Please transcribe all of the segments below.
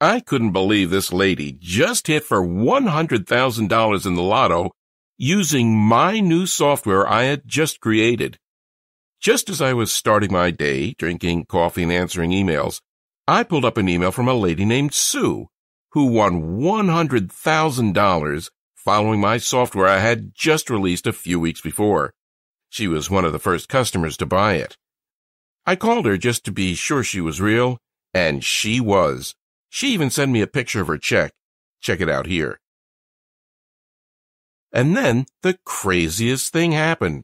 I couldn't believe this lady just hit for $100,000 in the lotto using my new software I had just created. Just as I was starting my day, drinking coffee and answering emails, I pulled up an email from a lady named Sue, who won $100,000 following my software I had just released a few weeks before. She was one of the first customers to buy it. I called her just to be sure she was real, and she was. She even sent me a picture of her check. Check it out here. And then the craziest thing happened.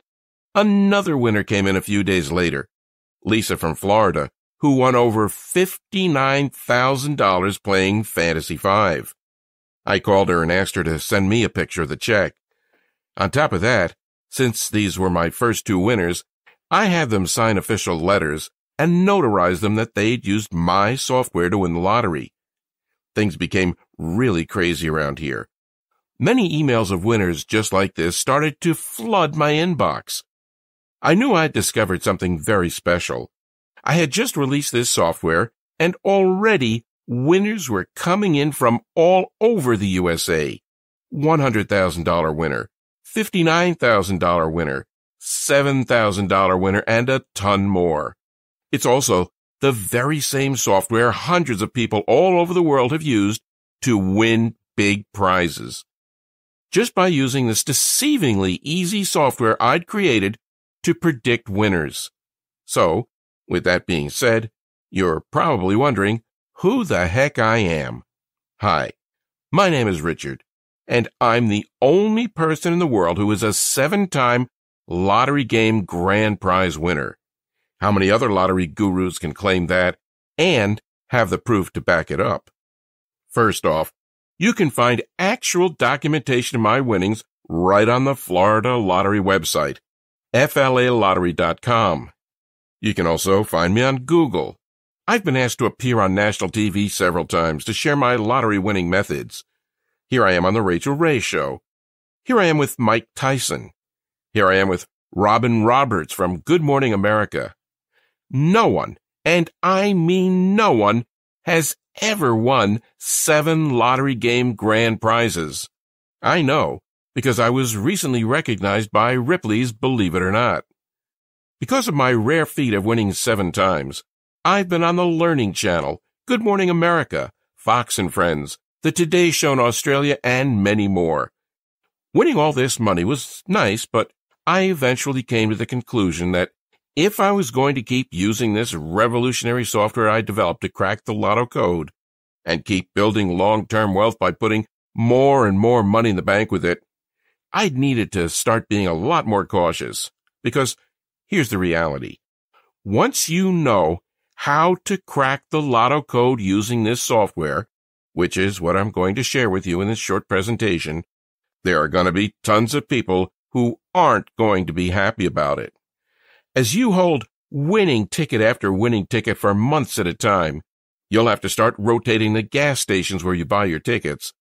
Another winner came in a few days later, Lisa from Florida, who won over $59,000 playing Fantasy 5. I called her and asked her to send me a picture of the check. On top of that, since these were my first two winners, I had them sign official letters and notarize them that they'd used my software to win the lottery. Things became really crazy around here. Many emails of winners just like this started to flood my inbox. I knew I'd discovered something very special. I had just released this software, and already winners were coming in from all over the USA. $100,000 winner, $59,000 winner, $7,000 winner, and a ton more. It's also the very same software hundreds of people all over the world have used to win big prizes. Just by using this deceivingly easy software I'd created to predict winners. So, with that being said, you're probably wondering who the heck I am. Hi, my name is Richard, and I'm the only person in the world who is a 7-time lottery game grand prize winner. How many other lottery gurus can claim that and have the proof to back it up? First off, you can find actual documentation of my winnings right on the Florida Lottery website, flalottery.com. You can also find me on Google. I've been asked to appear on national TV several times to share my lottery winning methods. Here I am on The Rachel Ray Show. Here I am with Mike Tyson. Here I am with Robin Roberts from Good Morning America. No one, and I mean no one, has ever won 7 lottery game grand prizes. I know, because I was recently recognized by Ripley's Believe It or Not. Because of my rare feat of winning 7 times, I've been on the Learning Channel, Good Morning America, Fox and Friends, The Today Show in Australia, and many more. Winning all this money was nice, but I eventually came to the conclusion that if I was going to keep using this revolutionary software I developed to crack the lotto code and keep building long-term wealth by putting more and more money in the bank with it, I'd needed to start being a lot more cautious. Because here's the reality. Once you know how to crack the lotto code using this software, which is what I'm going to share with you in this short presentation, there are going to be tons of people who aren't going to be happy about it. As you hold winning ticket after winning ticket for months at a time, you'll have to start rotating the gas stations where you buy your tickets,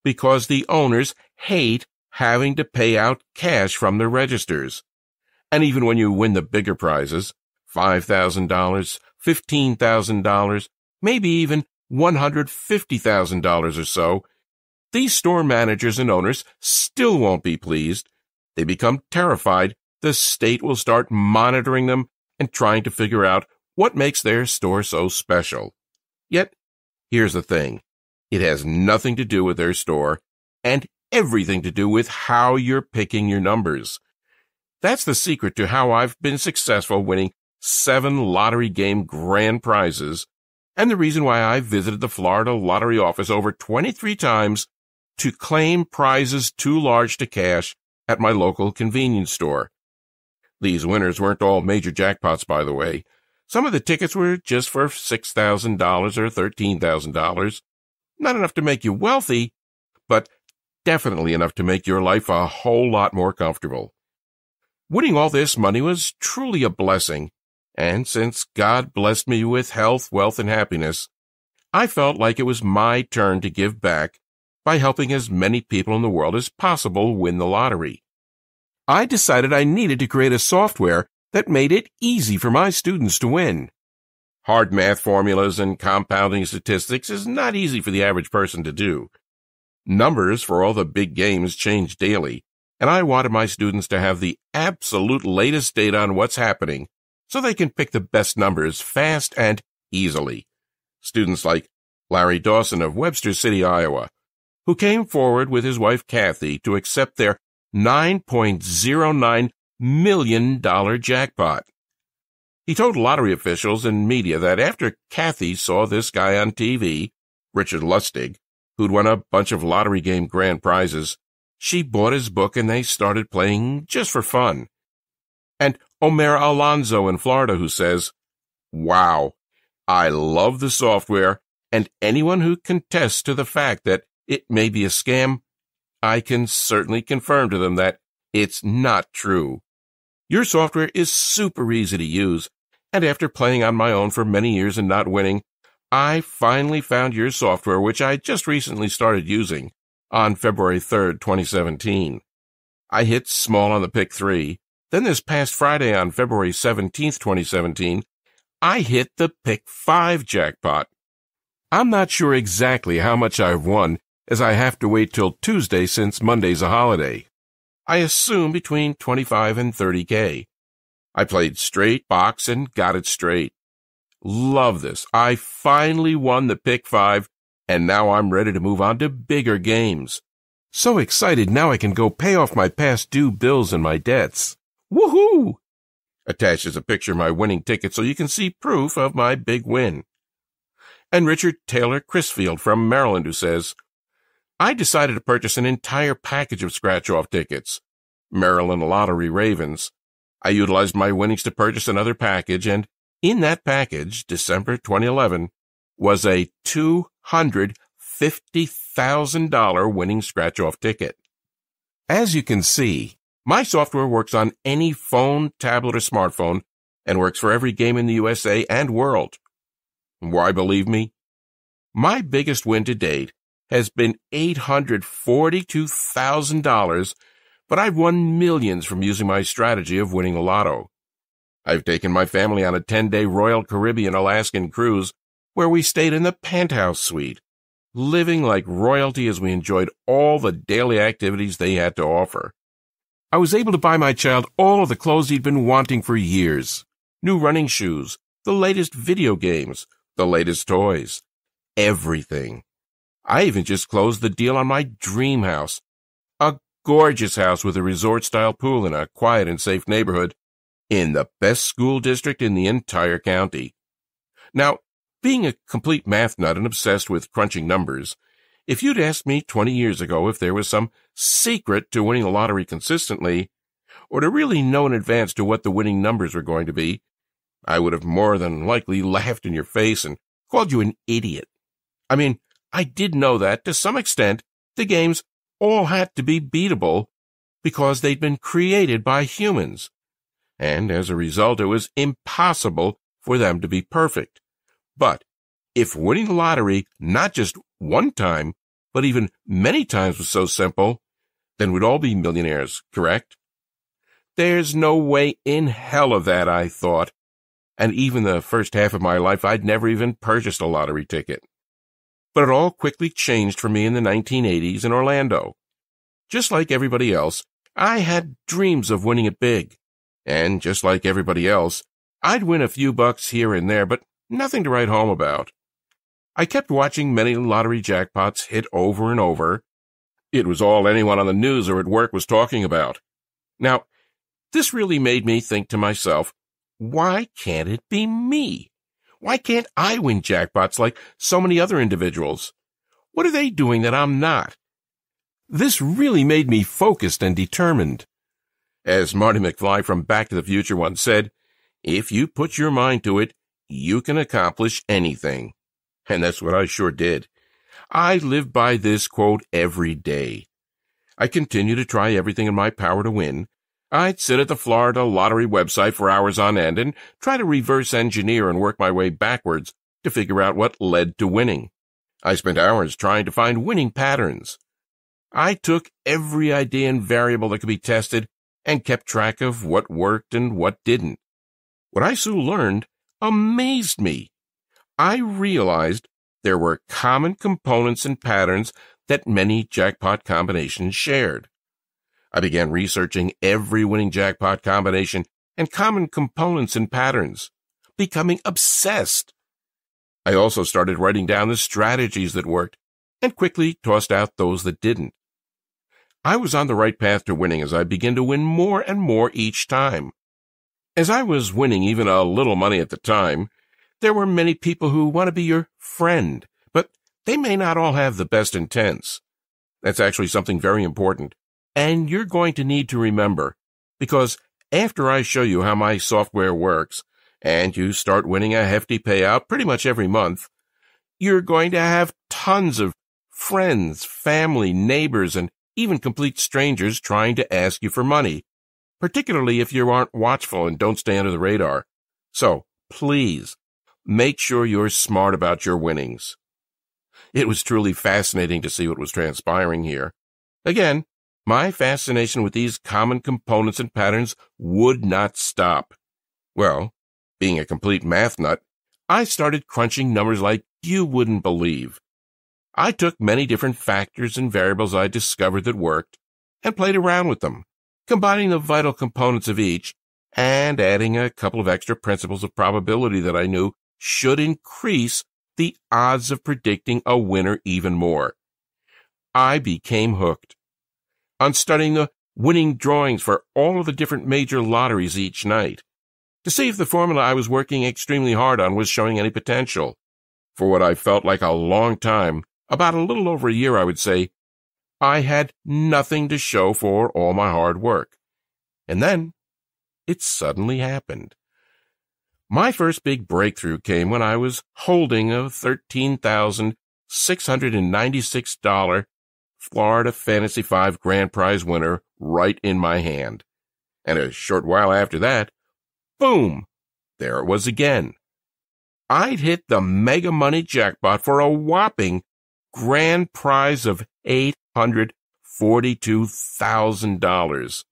because the owners hate having to pay out cash from their registers. And even when you win the bigger prizes, $5,000, $15,000, maybe even $150,000 or so, these store managers and owners still won't be pleased. They become terrified the state will start monitoring them and trying to figure out what makes their store so special. Yet, here's the thing. It has nothing to do with their store and everything to do with how you're picking your numbers. That's the secret to how I've been successful winning 7 lottery game grand prizes, and the reason why I visited the Florida Lottery office over 23 times to claim prizes too large to cash at my local convenience store. These winners weren't all major jackpots, by the way. Some of the tickets were just for $6,000 or $13,000. Not enough to make you wealthy, but definitely enough to make your life a whole lot more comfortable. Winning all this money was truly a blessing, and since God blessed me with health, wealth, and happiness, I felt like it was my turn to give back by helping as many people in the world as possible win the lottery. I decided I needed to create a software that made it easy for my students to win. Hard math formulas and compounding statistics is not easy for the average person to do. Numbers for all the big games change daily, and I wanted my students to have the absolute latest data on what's happening so they can pick the best numbers fast and easily. Students like Larry Dawson of Webster City, Iowa, who came forward with his wife Kathy to accept their $9.09 million jackpot. He told lottery officials and media that after Kathy saw this guy on TV, Richard Lustig, who'd won a bunch of lottery game grand prizes, she bought his book and they started playing just for fun. And Omer Alonzo in Florida, who says, "Wow, I love the software, and anyone who contests to the fact that it may be a scam, I can certainly confirm to them that it's not true. Your software is super easy to use, and after playing on my own for many years and not winning, I finally found your software, which I just recently started using, on February 3rd, 2017. I hit small on the pick 3. Then this past Friday on February 17th, 2017, I hit the pick 5 jackpot. I'm not sure exactly how much I've won, as I have to wait till Tuesday since Monday's a holiday. I assume between 25 and 30K. I played straight box and got it straight. Love this. I finally won the pick 5, and now I'm ready to move on to bigger games. So excited now I can go pay off my past due bills and my debts. Woohoo! Attached is a picture of my winning ticket so you can see proof of my big win. And Richard Taylor Crisfield from Maryland, who says, I decided to purchase an entire package of scratch-off tickets, Maryland Lottery Ravens. I utilized my winnings to purchase another package, and in that package, December 2011, was a $250,000 winning scratch-off ticket. As you can see, my software works on any phone, tablet, or smartphone and works for every game in the USA and world. Why believe me? My biggest win to date has been $842,000, but I've won millions from using my strategy of winning the lotto. I've taken my family on a 10-day Royal Caribbean Alaskan cruise where we stayed in the penthouse suite, living like royalty as we enjoyed all the daily activities they had to offer. I was able to buy my child all of the clothes he'd been wanting for years, new running shoes, the latest video games, the latest toys, everything. I even just closed the deal on my dream house, a gorgeous house with a resort-style pool in a quiet and safe neighborhood in the best school district in the entire county. Now, being a complete math nut and obsessed with crunching numbers, if you'd asked me 20 years ago if there was some secret to winning the lottery consistently, or to really know in advance to what the winning numbers were going to be, I would have more than likely laughed in your face and called you an idiot. I mean, I did know that, to some extent, the games all had to be beatable because they'd been created by humans, and as a result it was impossible for them to be perfect. But if winning the lottery not just one time, but even many times was so simple, then we'd all be millionaires, correct? There's no way in hell of that, I thought. And even the first half of my life, I'd never even purchased a lottery ticket. But it all quickly changed for me in the 1980s in Orlando. Just like everybody else, I had dreams of winning it big. And just like everybody else, I'd win a few bucks here and there, but nothing to write home about. I kept watching many lottery jackpots hit over and over. It was all anyone on the news or at work was talking about. Now, this really made me think to myself, why can't it be me? Why can't I win jackpots like so many other individuals? What are they doing that I'm not? This really made me focused and determined. As Marty McFly from Back to the Future once said, if you put your mind to it, you can accomplish anything. And that's what I sure did. I live by this quote every day. I continue to try everything in my power to win. I'd sit at the Florida Lottery website for hours on end and try to reverse engineer and work my way backwards to figure out what led to winning. I spent hours trying to find winning patterns. I took every idea and variable that could be tested and kept track of what worked and what didn't. What I soon learned amazed me. I realized there were common components and patterns that many jackpot combinations shared. I began researching every winning jackpot combination and common components and patterns, becoming obsessed. I also started writing down the strategies that worked and quickly tossed out those that didn't. I was on the right path to winning as I began to win more and more each time. As I was winning even a little money at the time, there were many people who want to be your friend, but they may not all have the best intents. That's actually something very important, and you're going to need to remember, because after I show you how my software works, and you start winning a hefty payout pretty much every month, you're going to have tons of friends, family, neighbors, and even complete strangers trying to ask you for money, particularly if you aren't watchful and don't stay under the radar. So, please, make sure you're smart about your winnings. It was truly fascinating to see what was transpiring here. Again, my fascination with these common components and patterns would not stop. Well, being a complete math nut, I started crunching numbers like you wouldn't believe. I took many different factors and variables I discovered that worked and played around with them, combining the vital components of each and adding a couple of extra principles of probability that I knew should increase the odds of predicting a winner even more. I became hooked on studying the winning drawings for all of the different major lotteries each night to see if the formula I was working extremely hard on was showing any potential. For what I felt like a long time, about a little over a year, I would say, I had nothing to show for all my hard work. And then it suddenly happened. My first big breakthrough came when I was holding a $13,696 Florida Fantasy 5 grand prize winner right in my hand. And a short while after that, boom, there it was again. I'd hit the mega money jackpot for a whopping grand prize of $842,000.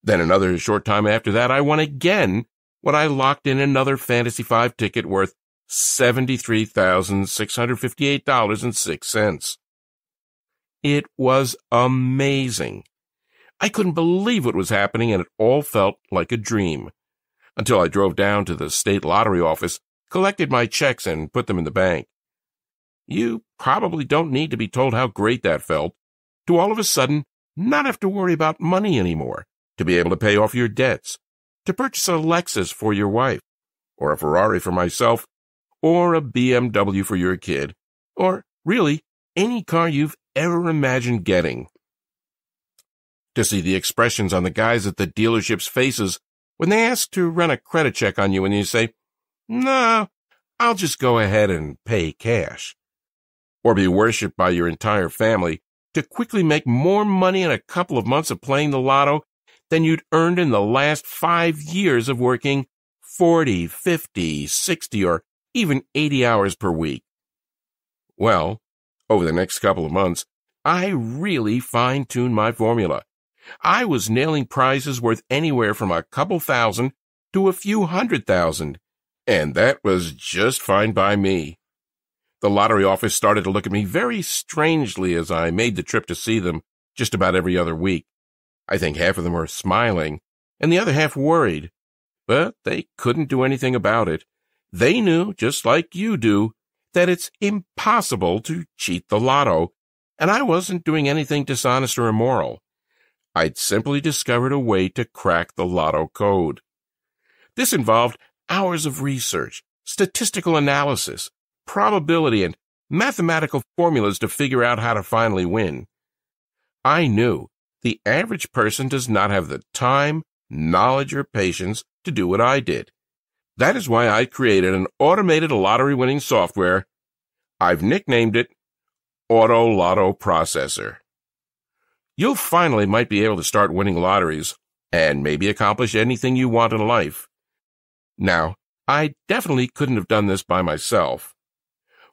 Then another short time after that, I won again when I locked in another Fantasy 5 ticket worth $73,658.06. It was amazing. I couldn't believe what was happening, and it all felt like a dream. Until I drove down to the state lottery office, collected my checks, and put them in the bank. You probably don't need to be told how great that felt, to all of a sudden not have to worry about money anymore, to be able to pay off your debts, to purchase a Lexus for your wife, or a Ferrari for myself, or a BMW for your kid, or really any car you've ever imagined getting. To see the expressions on the guys at the dealership's faces when they ask to run a credit check on you and you say, "No, I'll just go ahead and pay cash." Or be worshipped by your entire family to quickly make more money in a couple of months of playing the lotto than you'd earned in the last 5 years of working 40, 50, 60, or even 80 hours per week. Well, over the next couple of months, I really fine-tuned my formula. I was nailing prizes worth anywhere from a couple thousand to a few $100,000, and that was just fine by me. The lottery office started to look at me very strangely as I made the trip to see them just about every other week. I think half of them were smiling, and the other half worried. But they couldn't do anything about it. They knew, just like you do, that it's impossible to cheat the lotto, and I wasn't doing anything dishonest or immoral. I'd simply discovered a way to crack the lotto code. This involved hours of research, statistical analysis, probability, and mathematical formulas to figure out how to finally win. I knew the average person does not have the time, knowledge, or patience to do what I did. That is why I created an automated lottery-winning software. I've nicknamed it Auto Lotto Processor. You'll finally might be able to start winning lotteries and maybe accomplish anything you want in life. Now, I definitely couldn't have done this by myself.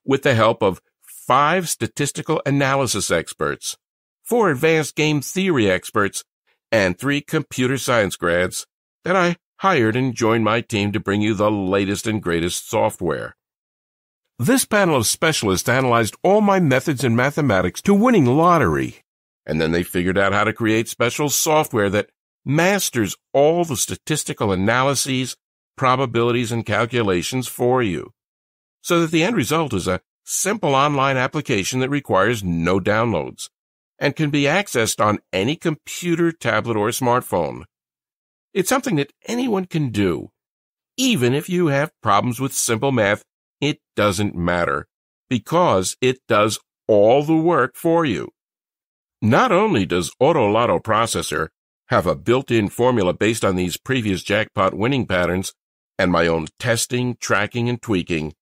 With the help of 5 statistical analysis experts, 4 advanced game theory experts, and 3 computer science grads that I hired and joined my team to bring you the latest and greatest software. This panel of specialists analyzed all my methods in mathematics to winning lottery, and then they figured out how to create special software that masters all the statistical analyses, probabilities, and calculations for you, so that the end result is a simple online application that requires no downloads and can be accessed on any computer, tablet, or smartphone. It's something that anyone can do. Even if you have problems with simple math, it doesn't matter, because it does all the work for you. Not only does Lotto Processor have a built-in formula based on these previous jackpot winning patterns and my own testing, tracking, and tweaking,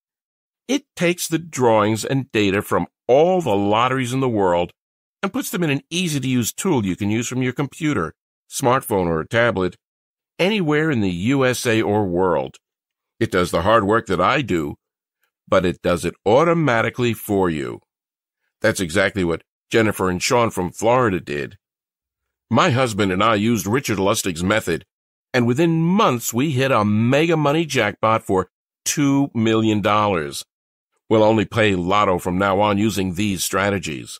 it takes the drawings and data from all the lotteries in the world and puts them in an easy-to-use tool you can use from your computer, smartphone, or tablet, anywhere in the USA or world. It does the hard work that I do, but it does it automatically for you. That's exactly what Jennifer and Sean from Florida did. My husband and I used Richard Lustig's method, and within months we hit a mega money jackpot for $2 million. We'll only play Lotto from now on using these strategies.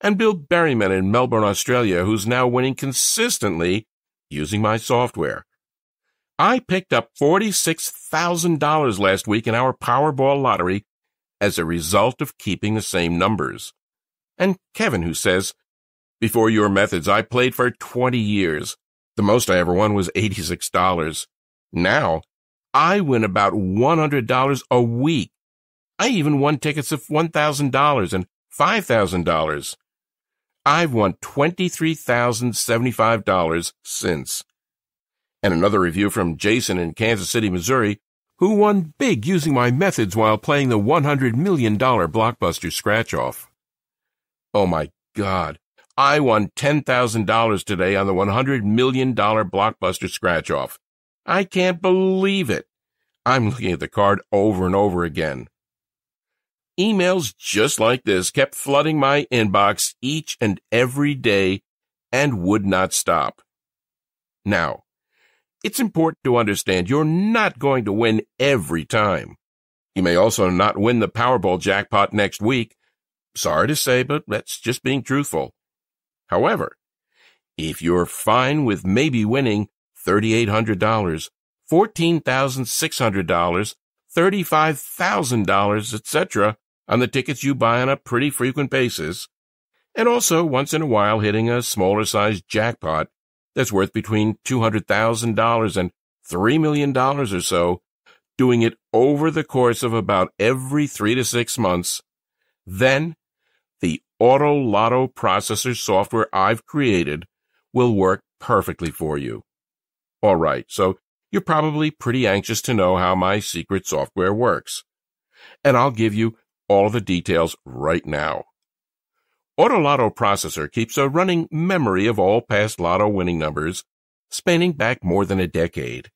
And Bill Berryman in Melbourne, Australia, who's now winning consistently using my software. I picked up $46,000 last week in our Powerball lottery as a result of keeping the same numbers. And Kevin, who says, before your methods, I played for 20 years. The most I ever won was $86. Now, I win about $100 a week. I even won tickets of $1,000 and $5,000. I've won $23,075 since. And another review from Jason in Kansas City, Missouri, who won big using my methods while playing the $100 million blockbuster scratch-off. Oh my God, I won $10,000 today on the $100 million blockbuster scratch-off. I can't believe it. I'm looking at the card over and over again. Emails just like this kept flooding my inbox each and every day and would not stop. Now, it's important to understand you're not going to win every time. You may also not win the Powerball jackpot next week. Sorry to say, but that's just being truthful. However, if you're fine with maybe winning $3,800, $14,600, $35,000, etc., on the tickets you buy on a pretty frequent basis, and also once in a while hitting a smaller-sized jackpot that's worth between $200,000 and $3 million or so, doing it over the course of about every 3 to 6 months, then the Lotto Processor software I've created will work perfectly for you. All right, so you're probably pretty anxious to know how my secret software works, and I'll give you all the details right now. Lotto Processor keeps a running memory of all past Lotto winning numbers, spanning back more than a decade.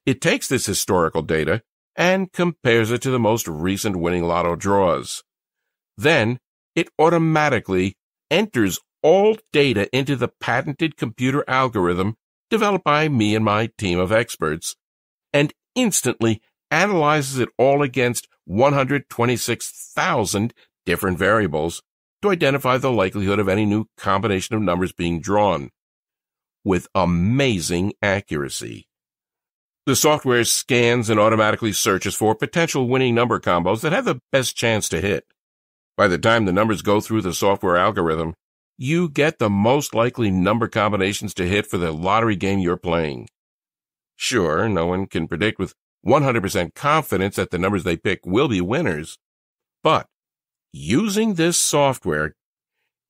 It takes this historical data and compares it to the most recent winning Lotto draws. Then, it automatically enters all data into the patented computer algorithm developed by me and my team of experts, and instantly analyzes it all against 126,000 different variables to identify the likelihood of any new combination of numbers being drawn, with amazing accuracy. The software scans and automatically searches for potential winning number combos that have the best chance to hit. By the time the numbers go through the software algorithm, you get the most likely number combinations to hit for the lottery game you're playing. Sure, no one can predict with 100% confidence that the numbers they pick will be winners, but using this software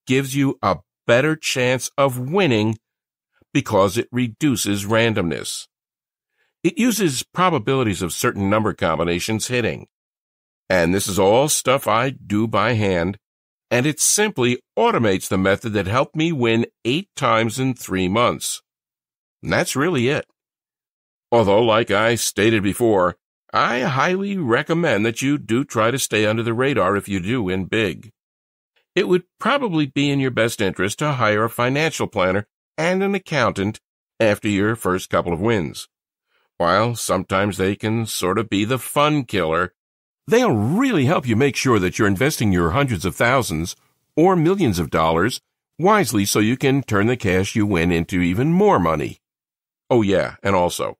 gives you a better chance of winning because it reduces randomness. It uses probabilities of certain number combinations hitting. And this is all stuff I do by hand, and it simply automates the method that helped me win 8 times in 3 months. And that's really it. Although, like I stated before, I highly recommend that you do try to stay under the radar if you do win big. It would probably be in your best interest to hire a financial planner and an accountant after your first couple of wins. While sometimes they can sort of be the fun killer, They'll really help you make sure that you're investing your hundreds of thousands or millions of dollars wisely so you can turn the cash you win into even more money. Oh yeah, and also,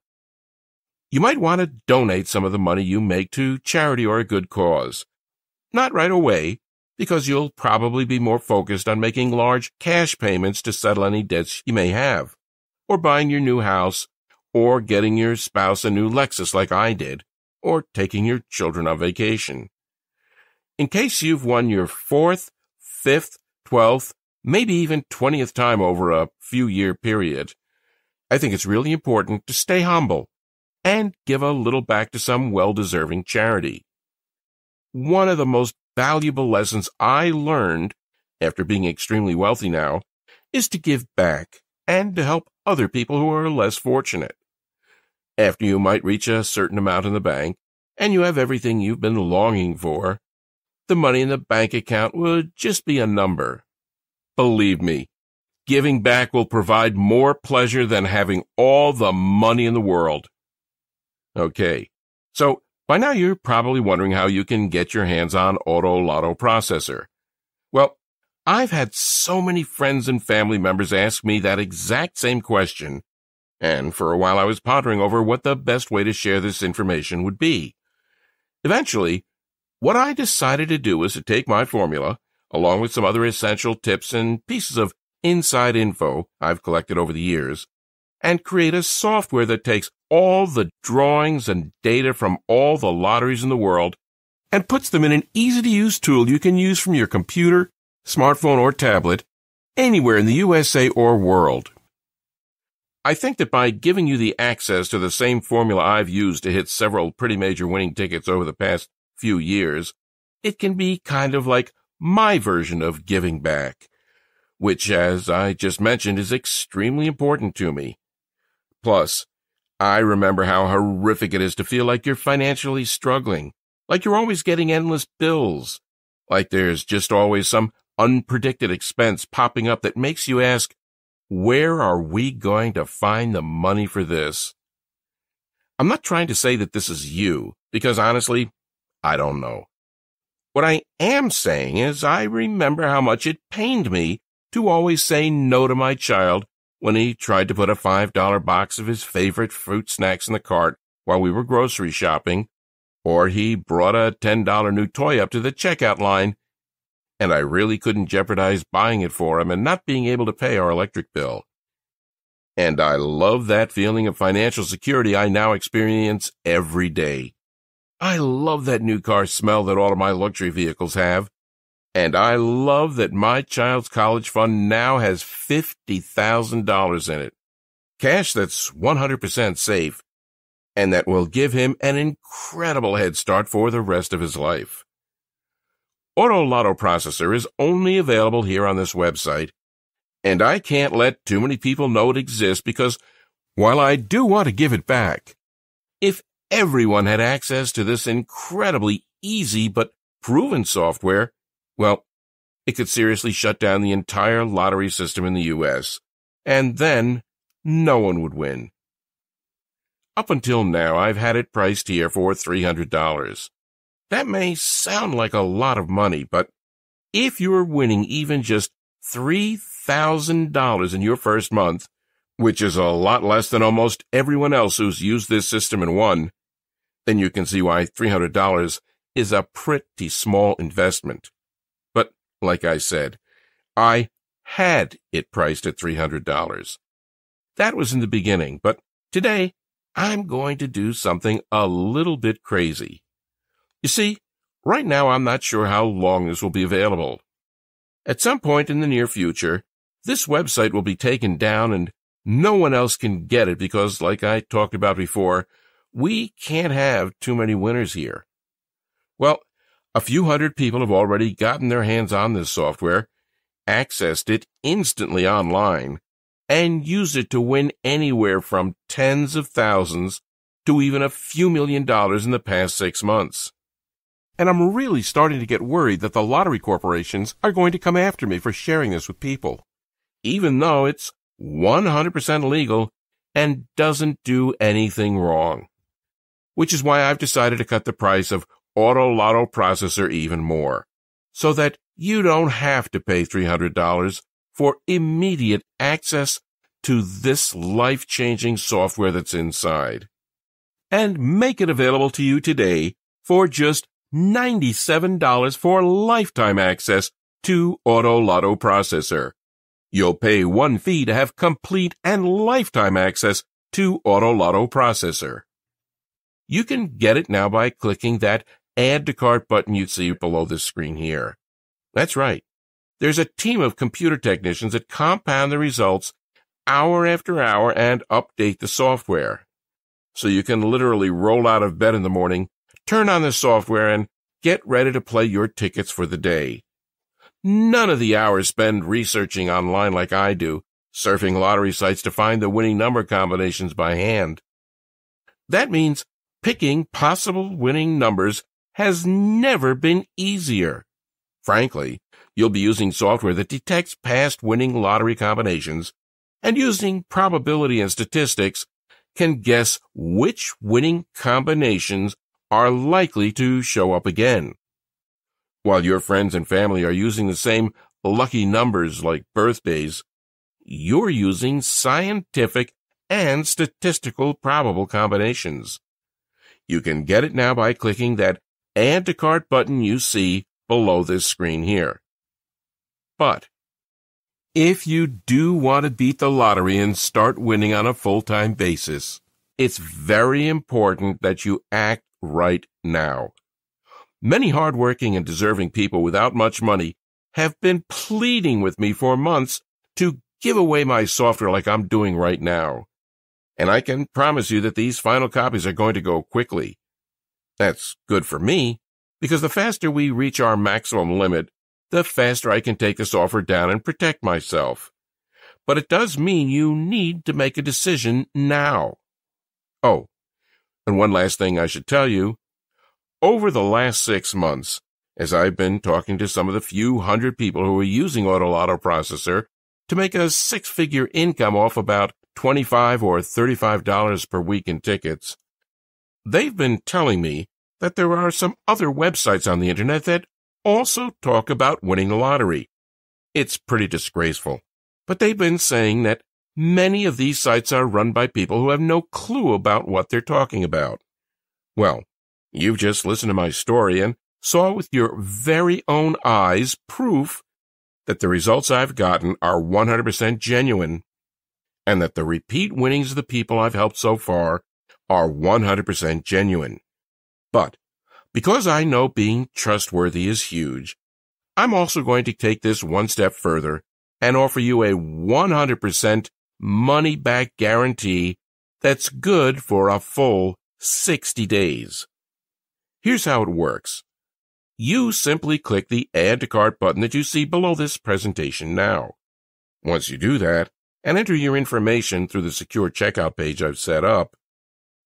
you might want to donate some of the money you make to charity or a good cause. Not right away, because you'll probably be more focused on making large cash payments to settle any debts you may have, or buying your new house, or getting your spouse a new Lexus like I did, or taking your children on vacation. In case you've won your 4th, 5th, 12th, maybe even 20th time over a few-year period, I think it's really important to stay humble and give a little back to some well-deserving charity. One of the most valuable lessons I learned, after being extremely wealthy now, is to give back and to help other people who are less fortunate. After you might reach a certain amount in the bank, and you have everything you've been longing for, the money in the bank account would just be a number. Believe me, giving back will provide more pleasure than having all the money in the world. Okay, so by now you're probably wondering how you can get your hands on Auto Lotto Processor. Well, I've had so many friends and family members ask me that exact same question, and for a while I was pondering over what the best way to share this information would be. Eventually, what I decided to do was to take my formula, along with some other essential tips and pieces of inside info I've collected over the years, and create a software that takes all the drawings and data from all the lotteries in the world and puts them in an easy-to-use tool you can use from your computer, smartphone, or tablet anywhere in the USA or world. I think that by giving you the access to the same formula I've used to hit several pretty major winning tickets over the past few years, it can be kind of like my version of giving back, which, as I just mentioned, is extremely important to me. Plus, I remember how horrific it is to feel like you're financially struggling, like you're always getting endless bills, like there's just always some unpredicted expense popping up that makes you ask, where are we going to find the money for this? I'm not trying to say that this is you, because honestly, I don't know. What I am saying is I remember how much it pained me to always say no to my child when he tried to put a $5 box of his favorite fruit snacks in the cart while we were grocery shopping, or he brought a $10 new toy up to the checkout line, and I really couldn't jeopardize buying it for him and not being able to pay our electric bill. And I love that feeling of financial security I now experience every day. I love that new car smell that all of my luxury vehicles have. And I love that my child's college fund now has $50,000 in it. Cash that's 100% safe, and that will give him an incredible head start for the rest of his life. Auto Lotto Processor is only available here on this website, and I can't let too many people know it exists because, while I do want to give it back, if everyone had access to this incredibly easy but proven software, well, it could seriously shut down the entire lottery system in the U.S., and then no one would win. Up until now, I've had it priced here for $300. That may sound like a lot of money, but if you're winning even just $3,000 in your first month, which is a lot less than almost everyone else who's used this system and won, then you can see why $300 is a pretty small investment. But, like I said, I had it priced at $300. That was in the beginning, but today I'm going to do something a little bit crazy. You see, right now I'm not sure how long this will be available. At some point in the near future, this website will be taken down and no one else can get it because, like I talked about before, we can't have too many winners here. Well, a few hundred people have already gotten their hands on this software, accessed it instantly online, and used it to win anywhere from tens of thousands to even a few $1 million in the past 6 months. And I'm really starting to get worried that the lottery corporations are going to come after me for sharing this with people, even though it's 100% legal and doesn't do anything wrong. Which is why I've decided to cut the price of Auto Lotto processor even more, so that you don't have to pay $300 for immediate access to this life-changing software that's inside. And make it available to you today for just $97 for lifetime access to Auto Lotto processor. You'll pay one fee to have complete and lifetime access to Auto Lotto processor. You can get it now by clicking that Add to Cart button you see below this screen here. That's right. There's a team of computer technicians that compound the results hour after hour and update the software. So you can literally roll out of bed in the morning, turn on the software, and get ready to play your tickets for the day. None of the hours spent researching online like I do, surfing lottery sites to find the winning number combinations by hand. That means picking possible winning numbers has never been easier. Frankly, you'll be using software that detects past winning lottery combinations and using probability and statistics can guess which winning combinations are likely to show up again. While your friends and family are using the same lucky numbers like birthdays, you're using scientific and statistical probable combinations. You can get it now by clicking that Add to Cart button you see below this screen here. But if you do want to beat the lottery and start winning on a full-time basis, it's very important that you act right now. Many hardworking and deserving people without much money have been pleading with me for months to give away my software like I'm doing right now. And I can promise you that these final copies are going to go quickly. That's good for me, because the faster we reach our maximum limit, the faster I can take this offer down and protect myself. But it does mean you need to make a decision now. Oh, and one last thing I should tell you. Over the last 6 months, as I've been talking to some of the few hundred people who are using Auto Lotto processor to make a six-figure income off about $25 or $35 per week in tickets, they've been telling me that there are some other websites on the internet that also talk about winning the lottery. It's pretty disgraceful, but they've been saying that many of these sites are run by people who have no clue about what they're talking about. Well, you've just listened to my story and saw with your very own eyes proof that the results I've gotten are 100% genuine, and that the repeat winnings of the people I've helped so far are 100% genuine. But because I know being trustworthy is huge, I'm also going to take this one step further and offer you a 100% money-back guarantee that's good for a full 60 days. Here's how it works. You simply click the Add to Cart button that you see below this presentation now. Once you do that, and enter your information through the secure checkout page I've set up,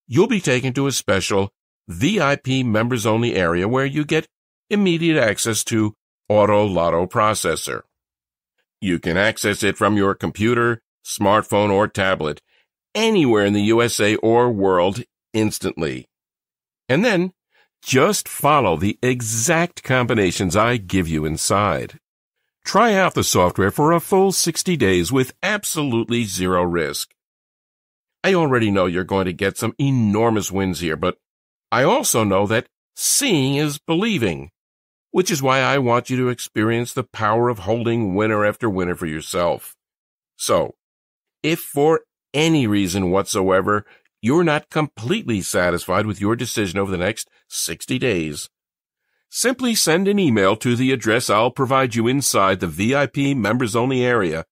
you'll be taken to a special VIP members-only area where you get immediate access to Auto Lotto processor. You can access it from your computer, smartphone, or tablet, anywhere in the USA or world instantly. And then, just follow the exact combinations I give you inside. Try out the software for a full 60 days with absolutely zero risk. I already know you're going to get some enormous wins here, but I also know that seeing is believing, which is why I want you to experience the power of holding winner after winner for yourself. So, if for any reason whatsoever you're not completely satisfied with your decision over the next 60 days, simply send an email to the address I'll provide you inside the VIP members-only area,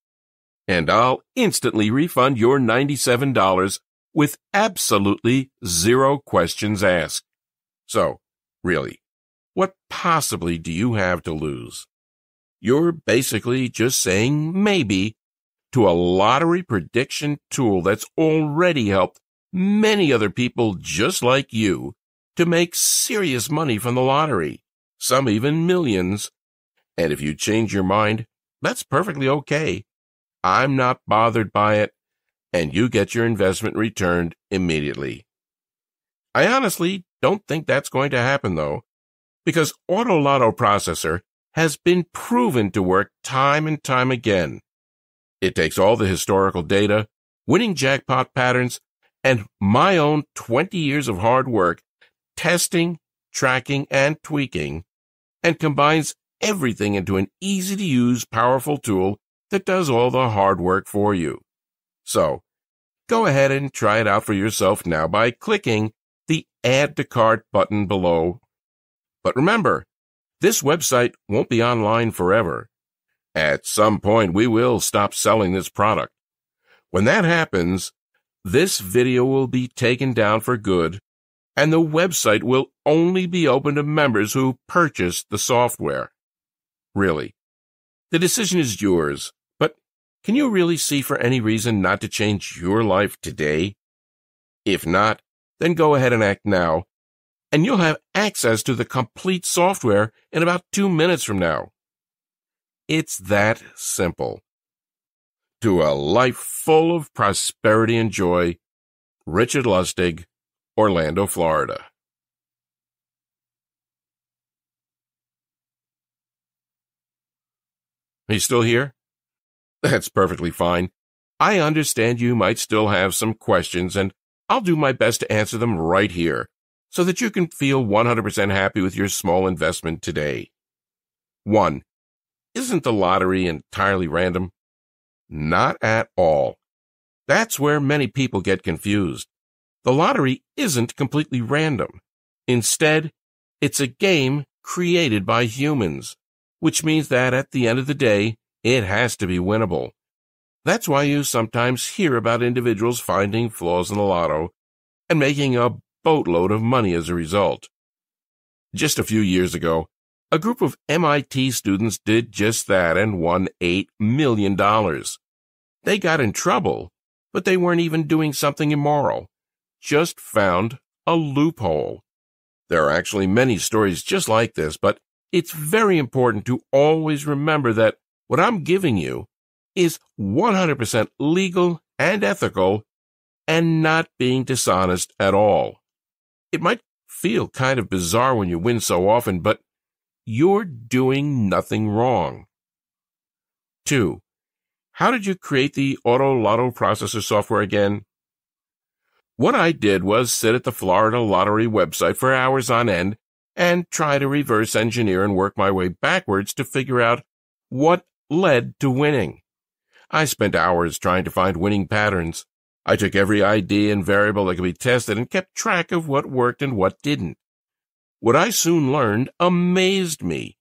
and I'll instantly refund your $97 with absolutely zero questions asked. So, really, what possibly do you have to lose? You're basically just saying maybe to a lottery prediction tool that's already helped many other people just like you to make serious money from the lottery, some even millions. And if you change your mind, that's perfectly okay. I'm not bothered by it, and you get your investment returned immediately. I honestly don't think that's going to happen, though, because Auto Lotto Processor has been proven to work time and time again. It takes all the historical data, winning jackpot patterns, and my own 20 years of hard work, testing, tracking, and tweaking, and combines everything into an easy-to-use, powerful tool that does all the hard work for you. So, go ahead and try it out for yourself now by clicking the Add to Cart button below. But remember, this website won't be online forever. At some point, we will stop selling this product. When that happens, this video will be taken down for good, and the website will only be open to members who purchased the software. Really, the decision is yours, but can you really see for any reason not to change your life today? If not, then go ahead and act now, and you'll have access to the complete software in about 2 minutes from now. It's that simple. To a life full of prosperity and joy, Richard Lustig, Orlando, Florida. He's still here? That's perfectly fine. I understand you might still have some questions, and I'll do my best to answer them right here, so that you can feel 100% happy with your small investment today. 1. Isn't the lottery entirely random? Not at all. That's where many people get confused. The lottery isn't completely random. Instead, it's a game created by humans, which means that at the end of the day, it has to be winnable. That's why you sometimes hear about individuals finding flaws in the lotto and making a boatload of money as a result. Just a few years ago, a group of MIT students did just that and won $8 million. They got in trouble, but they weren't even doing something immoral, just found a loophole. There are actually many stories just like this, but it's very important to always remember that what I'm giving you is 100% legal and ethical and not being dishonest at all. It might feel kind of bizarre when you win so often, but you're doing nothing wrong. 2. How did you create the Auto Lotto Processor software again? What I did was sit at the Florida Lottery website for hours on end and try to reverse engineer and work my way backwards to figure out what led to winning. I spent hours trying to find winning patterns. I took every idea and variable that could be tested and kept track of what worked and what didn't. What I soon learned amazed me.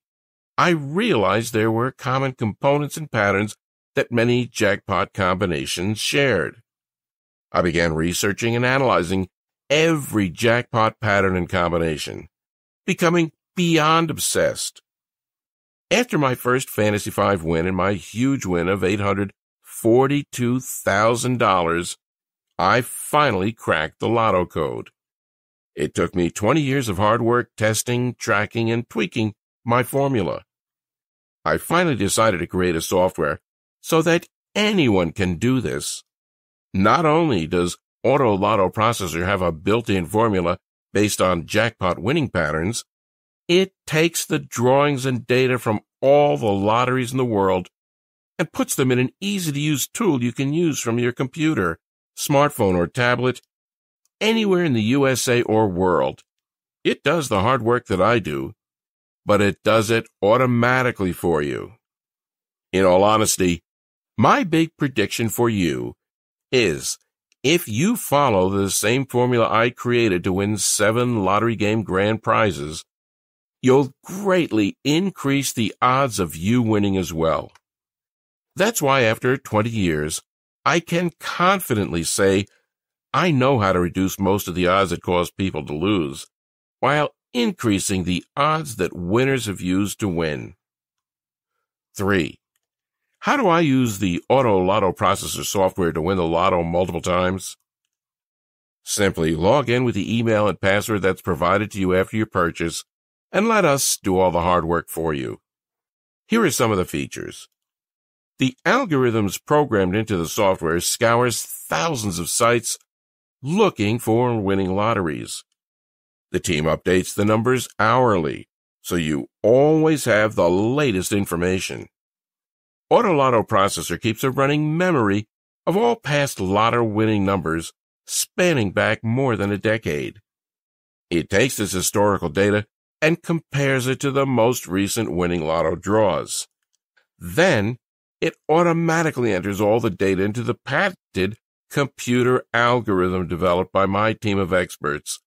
I realized there were common components and patterns that many jackpot combinations shared. I began researching and analyzing every jackpot pattern and combination, becoming beyond obsessed. After my first Fantasy 5 win and my huge win of $842,000, I finally cracked the lotto code. It took me 20 years of hard work testing, tracking, and tweaking my formula. I finally decided to create a software so that anyone can do this. Not only does Auto Lotto Processor have a built-in formula based on jackpot winning patterns, it takes the drawings and data from all the lotteries in the world and puts them in an easy-to-use tool you can use from your computer, smartphone, or tablet, anywhere in the USA or world. It does the hard work that I do, but it does it automatically for you. In all honesty, my big prediction for you is if you follow the same formula I created to win 7 lottery game grand prizes, you'll greatly increase the odds of you winning as well. That's why after 20 years, I can confidently say I know how to reduce most of the odds that cause people to lose, while increasing the odds that winners have used to win. 3. How do I use the Auto Lotto Processor software to win the lotto multiple times? Simply log in with the email and password that's provided to you after your purchase, and let us do all the hard work for you. Here are some of the features. The algorithms programmed into the software scours thousands of sites looking for winning lotteries. The team updates the numbers hourly, so you always have the latest information. Auto Lotto Processor keeps a running memory of all past Lotto winning numbers spanning back more than a decade. It takes this historical data and compares it to the most recent winning Lotto draws. Then, it automatically enters all the data into the patented computer algorithm developed by my team of experts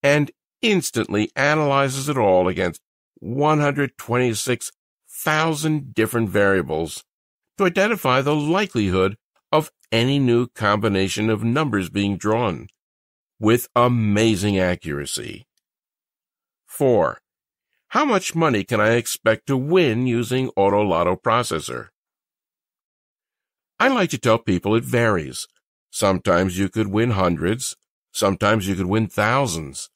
and instantly analyzes it all against 126,000 different variables to identify the likelihood of any new combination of numbers being drawn, with amazing accuracy. 4. How much money can I expect to win using Auto Lotto Processor? I like to tell people it varies. Sometimes you could win hundreds, sometimes you could win thousands,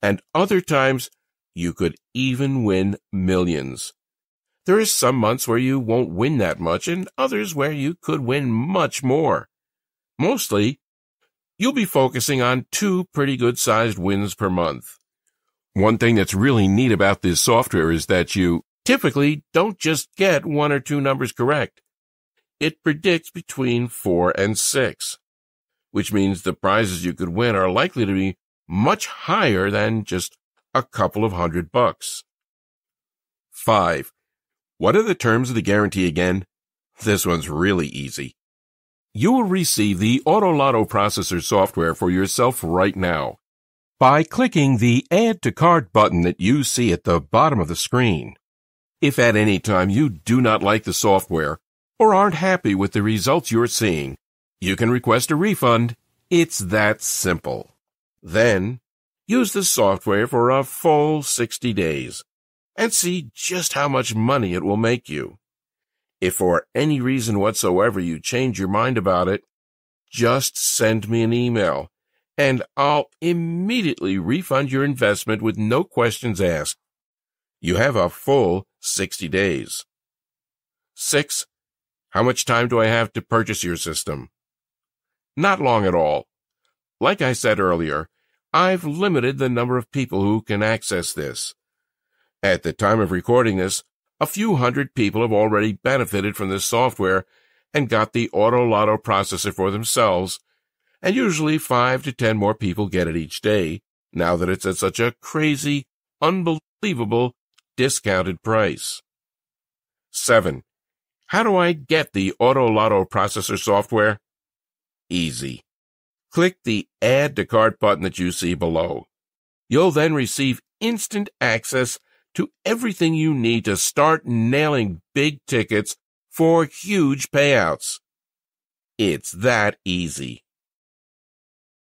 and other times you could even win millions. There are some months where you won't win that much and others where you could win much more. Mostly, you'll be focusing on 2 pretty good-sized wins per month. One thing that's really neat about this software is that you typically don't just get 1 or 2 numbers correct. It predicts between 4 and 6, which means the prizes you could win are likely to be much higher than just a couple of $100. 5. What are the terms of the guarantee again? This one's really easy. You will receive the Auto Lotto Processor software for yourself right now by clicking the Add to Cart button that you see at the bottom of the screen. If at any time you do not like the software or aren't happy with the results you're seeing, you can request a refund. It's that simple. Then, use the software for a full 60 days and see just how much money it will make you. If for any reason whatsoever you change your mind about it, just send me an email, and I'll immediately refund your investment with no questions asked. You have a full 60 days. 6. How much time do I have to purchase your system? Not long at all. Like I said earlier, I've limited the number of people who can access this. At the time of recording this, a few hundred people have already benefited from this software and got the Auto Lotto Processor for themselves, and usually 5 to 10 more people get it each day, now that it's at such a crazy, unbelievable, discounted price. 7. How do I get the Auto Lotto Processor software? Easy. Click the Add to Cart button that you see below. You'll then receive instant access to everything you need to start nailing big tickets for huge payouts. It's that easy.